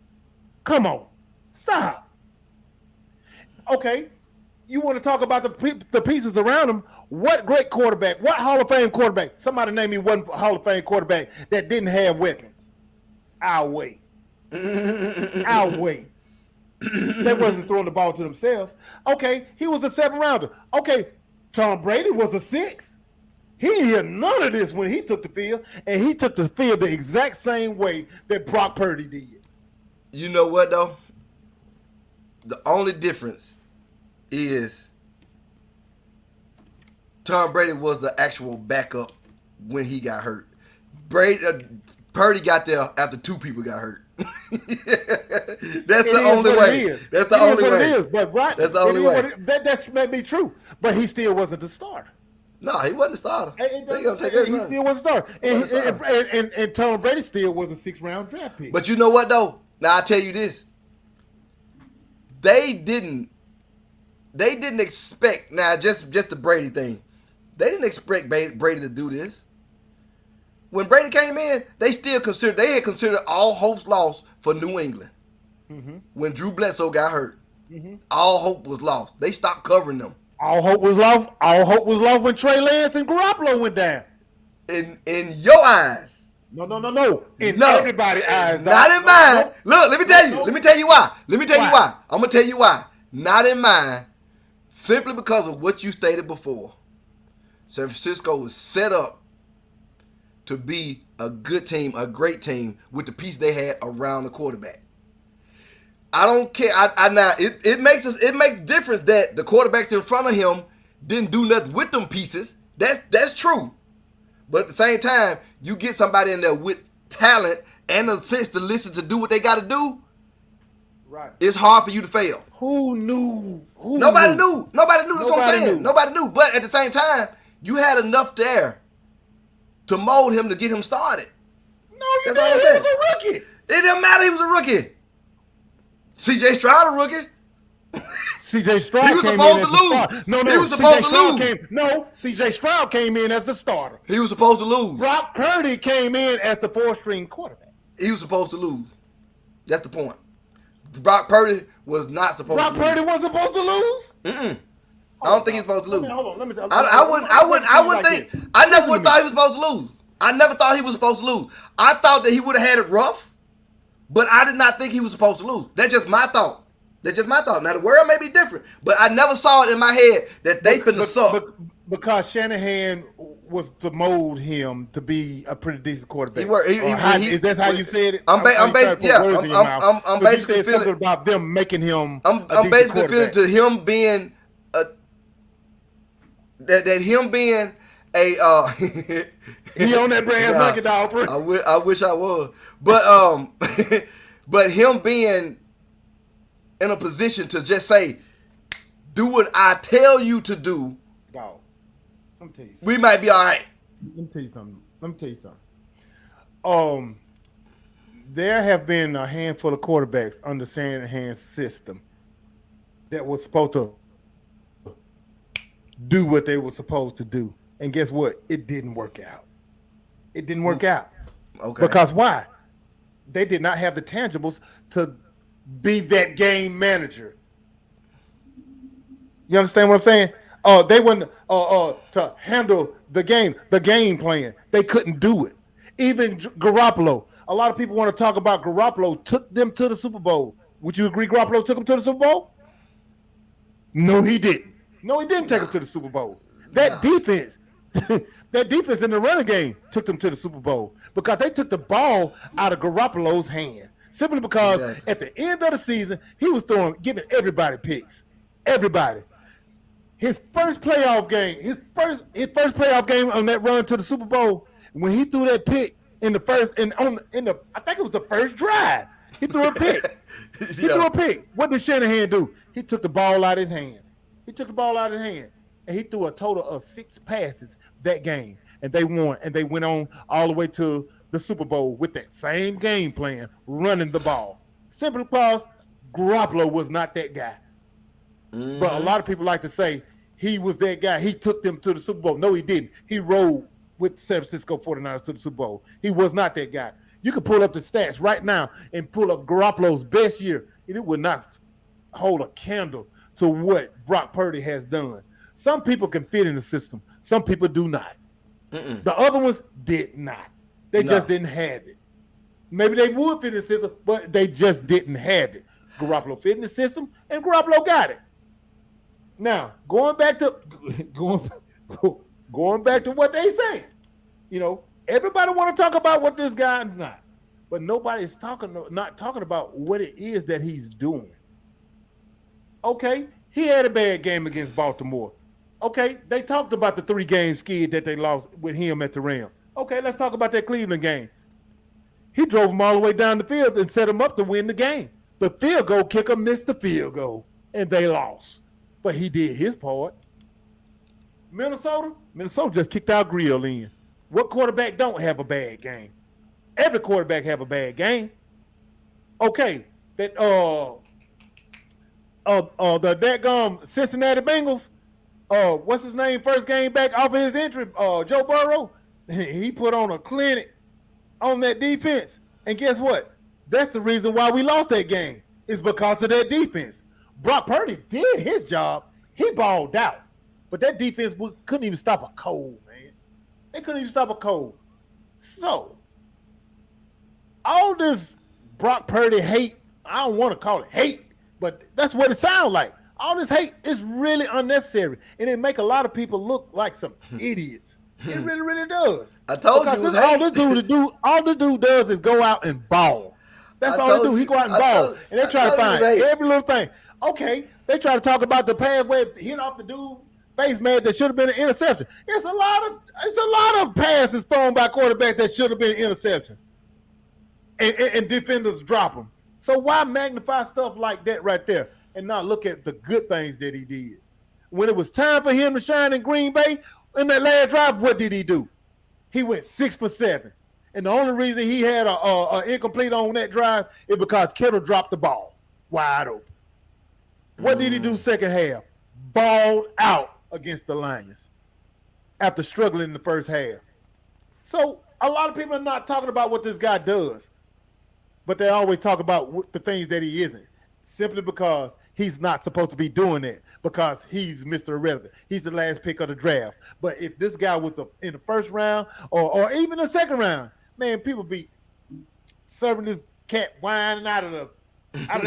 Come on. Stop. Okay. You want to talk about the pieces around him? What great quarterback, what Hall of Fame quarterback? Somebody name me one Hall of Fame quarterback that didn't have weapons. I'll wait. I'll wait. They wasn't throwing the ball to themselves. Okay, he was a 7th rounder. Okay, Tom Brady was a 6th. He didn't hear none of this when he took the field, and he took the field the exact same way that Brock Purdy did. You know what, though? The only difference is Tom Brady was the actual backup when he got hurt. Purdy got there after 2 people got hurt. That's the only way. That's the only way. It is, but right, that's the only way. That may be true, but he still wasn't the starter. No, he wasn't a starter. He still was a starter. And Tom Brady still was a 6th-round draft pick. But you know what, though? Now, I'll tell you this. They didn't expect, now, just the Brady thing. They didn't expect Brady to do this. When Brady came in, they had considered all hopes lost for New England. Mm-hmm. When Drew Bledsoe got hurt, all hope was lost. They stopped covering them. All hope was lost. All hope was lost when Trey Lance and Garoppolo went down. In your eyes. No. In everybody's eyes. Not in mine. Look, let me tell you. Let me tell you why. I'm going to tell you why. Not in mine. Simply because of what you stated before. San Francisco was set up to be a good team, a great team, with the piece they had around the quarterback. I don't care. It makes difference that the quarterbacks in front of him didn't do nothing with them pieces. That's true. But at the same time, you get somebody in there with talent and a sense to listen to do what they got to do. Right. It's hard for you to fail. Who knew? Nobody knew. That's what I'm saying. Nobody knew. But at the same time, you had enough there to mold him to get him started. No, you didn't. He was a rookie. It didn't matter. He was a rookie. C.J. Stroud a rookie. C.J. Stroud he was came supposed in to lose. He was supposed to lose. C.J. Stroud came in as the starter. He was supposed to lose. Brock Purdy came in as the 4th-string quarterback. He was supposed to lose. That's the point. Brock Purdy was not supposed to lose. Brock Purdy wasn't supposed to lose? Mm-mm. I don't think he's supposed to lose. Hold on. I wouldn't think. I never would have thought he was supposed to lose. I never thought he was supposed to lose. I thought that he would have had it rough, but I did not think he was supposed to lose. That's just my thought. Now, the world may be different, but I never saw it in my head that they couldn't suck. Because Shanahan was to mold him to be a pretty decent quarterback. Is that how you said it? I'm basically feeling about them making him. I'm basically feeling to him being that him being a he on that brass knuckle dog. I wish I was, but but him being in a position to just say, do what I tell you to do. Dog. Let me tell you something. We might be all right. Let me tell you something. There have been a handful of quarterbacks under Shanahan's system that was supposed to do what they were supposed to do. And guess what? It didn't work out. Okay. Because why? They did not have the tangibles to be that game manager. You understand what I'm saying? They wouldn't to handle the game plan. They couldn't do it. Even Garoppolo. A lot of people want to talk about Garoppolo took them to the Super Bowl. Would you agree Garoppolo took them to the Super Bowl? No, he didn't. No, he didn't take them to the Super Bowl. That defense That defense in the running game took them to the Super Bowl because they took the ball out of Garoppolo's hand. Simply because at the end of the season, he was giving everybody picks. Everybody. His first playoff game, his first playoff game on that run to the Super Bowl, when he threw that pick in the first, I think it was the first drive, he threw a pick. He threw a pick. What did Shanahan do? He took the ball out of his hands. And he threw a total of 6 passes that game, and they won. And they went on all the way to the Super Bowl with that same game plan, running the ball. Simply because Garoppolo was not that guy. Mm-hmm. But a lot of people like to say he was that guy. He took them to the Super Bowl. No, he didn't. He rode with the San Francisco 49ers to the Super Bowl. He was not that guy. You can pull up the stats right now and pull up Garoppolo's best year, and it would not hold a candle to what Brock Purdy has done. Some people can fit in the system. Some people do not. The other ones did not. They just didn't have it. Maybe they would fit in the system, but they just didn't have it. Garoppolo fit in the system, and Garoppolo got it. Now, going back to what they say, everybody want to talk about what this guy's not, but nobody's not talking about what it is that he's doing. Okay, he had a bad game against Baltimore. Okay, they talked about the 3-game skid that they lost with him at the Rams. Okay, let's talk about that Cleveland game. He drove them all the way down the field and set them up to win the game. The field goal kicker missed the field goal, and they lost. But he did his part. Minnesota just kicked our grill in. What quarterback don't have a bad game? Every quarterback have a bad game. Okay, that the dadgum Cincinnati Bengals, what's his name? First game back off of his injury, Joe Burrow. He put on a clinic on that defense, and guess what? That's the reason why we lost that game. It's because of that defense. Brock Purdy did his job. He balled out, but that defense couldn't even stop a cold, man. They couldn't even stop a cold. So all this Brock Purdy hate, I don't want to call it hate, but that's what it sounds like. All this hate is really unnecessary, and it make a lot of people look like some idiots. It really, really does. I told you it was hate. All this dude does is go out and ball. That's all he do. He go out and ball, and they try to find every little thing. Okay, they try to talk about the pass where it hit off the dude face man that should have been an interception. It's a lot of passes thrown by quarterbacks that should have been interceptions, and defenders drop them. So why magnify stuff like that right there and not look at the good things that he did? When it was time for him to shine in Green Bay in that last drive, what did he do? He went 6 for 7. And the only reason he had a incomplete on that drive is because Kittle dropped the ball wide open. What did he do second half? Balled out against the Lions after struggling in the first half. So a lot of people are not talking about what this guy does, but they always talk about the things that he isn't, simply because he's not supposed to be doing that, because he's Mr. Irrelevant. He's the last pick of the draft. But if this guy was in the first round or even the second round, man, people be serving this cat whining out of their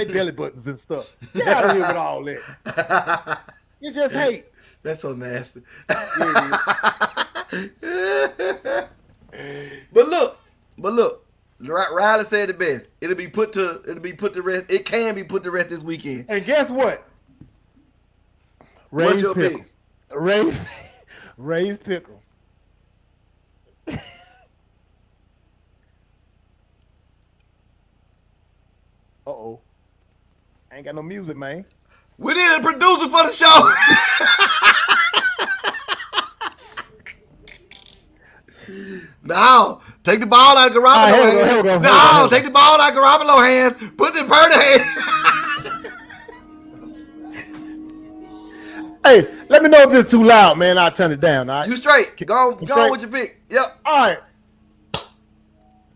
belly buttons and stuff. Get out of here with all that. You just hate. That's so nasty. Yeah, But look, Riley said it best. It'll be put to rest. It can be put to rest this weekend. And guess what? What's your pickle. pick? Raised pickle. Uh-oh. I ain't got no music, man. We need a producer for the show. Now, take the ball out of Garoppolo's hands. No, take the ball out of Garoppolo's hands. Put it in Purdy's hands. Hey, let me know if this is too loud, man. I'll turn it down, all right? You straight. Go on with your pick. Yep. All right.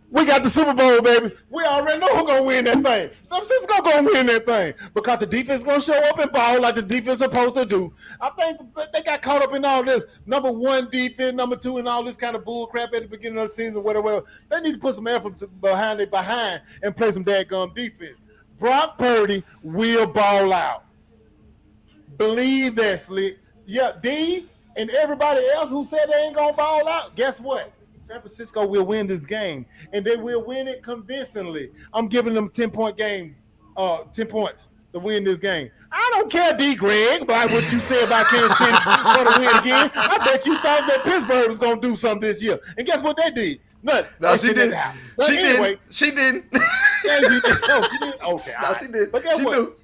We got the Super Bowl, baby. We already know who's going to win that thing. San Francisco going to win that thing because the defense going to show up and ball like the defense supposed to do. I think they got caught up in all this. Number 1 defense, number 2, and all this kind of bull crap at the beginning of the season, whatever. They need to put some effort behind and play some dadgum defense. Brock Purdy will ball out. Believe that, Slick. Yeah, D, And everybody else who said they ain't gonna ball out, guess what? San Francisco will win this game, and they will win it convincingly. I'm giving them 10-point game, 10 points to win this game. I don't care, D. Greg, about what you say about Kansas City going to win again. I bet you thought that Pittsburgh was going to do something this year, and guess what they did? Nothing. No, she didn't. She anyway, didn't. She didn't. Yeah, she did. Oh, she did. Okay, No, she did. But guess She what? knew.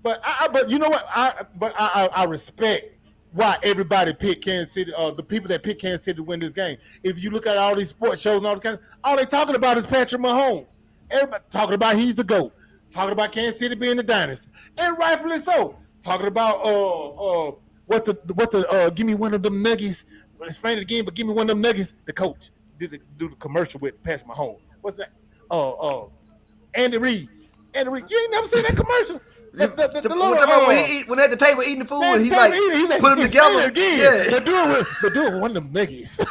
But you know what? I respect why everybody picked Kansas City. The people that picked Kansas City to win this game. If you look at all these sports shows and all the kind, all they talking about is Patrick Mahomes. Everybody talking about he's the GOAT. Talking about Kansas City being the dynasty, and rightfully so. Talking about what's the give me one of them nuggies. Explain it again, but give me one of them nuggies. The coach do the commercial with Patrick Mahomes. What's that? Andy Reid. Andy Reid. You ain't never seen that commercial? The When at the table eating the food, and he's like, put them together. Yeah, but do it with one of them niggas.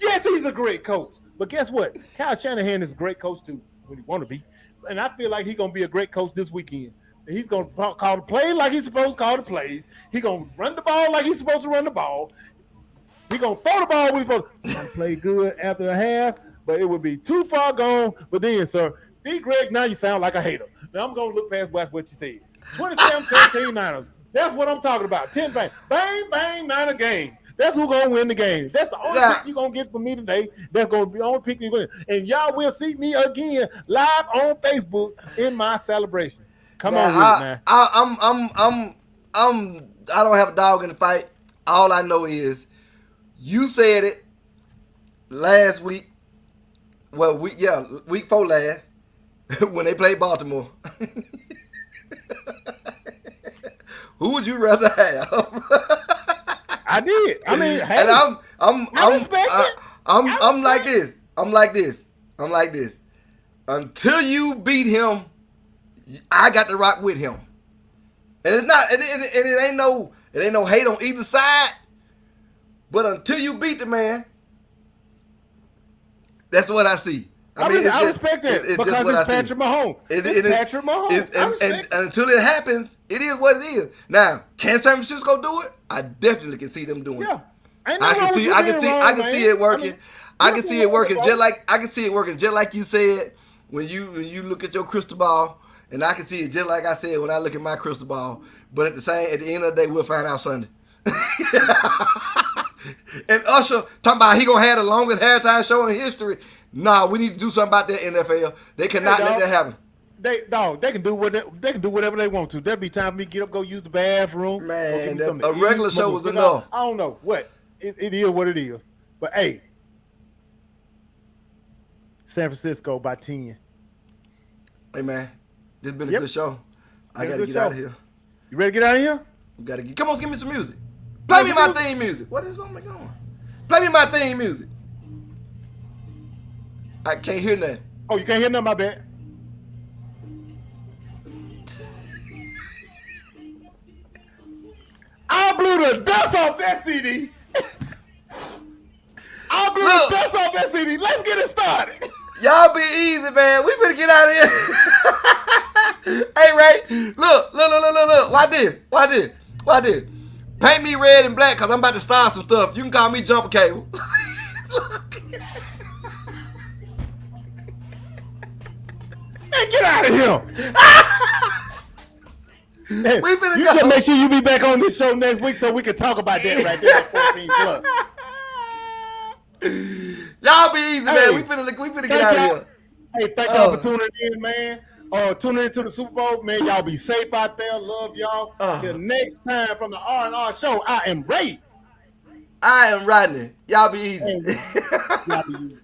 Yes, he's a great coach. But guess what? Kyle Shanahan is a great coach too, when he want to be. And I feel like he's going to be a great coach this weekend. He's going to call the play like he's supposed to call the plays. He's going to run the ball like he's supposed to run the ball. He's going to throw the ball when he's supposed to play good after the half, but it would be too far gone. But then, sir, D. Greg, now you sound like a hater. Now I'm going to look past what you said. 27-17 Niners. That's what I'm talking about. 10 bang. Bang, bang, Niner game. That's who's going to win the game. That's the only pick you're going to get from me today. That's going to be the only pick you're going to get. And y'all will see me again live on Facebook in my celebration. Come on with it, man. I don't have a dog in the fight. All I know is you said it last week. Well, week 4 last when they played Baltimore. Who would you rather have? I did. I mean, hey, and I'm like it. this. I'm like this. Until you beat him, I got to rock with him. And it's not, and it ain't no hate on either side. But until you beat the man, that's what I see. I respect that because it's Patrick Mahomes. It's Patrick Mahomes. And until it happens, it is what it is. Now, can San Francisco do it? I definitely can see them doing it. I can see it working. I can see it working just like you said when you look at your crystal ball, and I can see it just like I said when I look at my crystal ball. But at the end of the day, we'll find out Sunday. And Usher talking about he gonna have the longest halftime show in history. Nah, we need to do something about that NFL. They cannot let that happen. They can do whatever they want to. There'll be time for me to get up, go use the bathroom. Man, a regular show was enough. I don't know what it is. What it is, but hey, San Francisco by 10. Hey man, this has been a good show. I gotta get out of here. You ready to get out of here? Come on, give me some music. Play me my theme music. What is going on? Play me my theme music. I can't hear nothing. Oh, you can't hear nothing, my bad. I blew the dust off that CD. Let's get it started. Y'all be easy, man. We better get out of here. Hey, Ray, look. Watch this. Paint me red and black because I'm about to start some stuff. You can call me Jumper Cable. Man, get out of here. Hey, we finna you go. Just make sure you be back on this show next week so we can talk about that right there at 14 plus. Y'all be easy, man. We finna get out of here. Hey, thank y'all for tuning in, man. Tuning into the Super Bowl, man. Y'all be safe out there. Love y'all. Till next time from the R&R show, I am Ray. I am Rodney. Y'all be easy. Y'all be easy.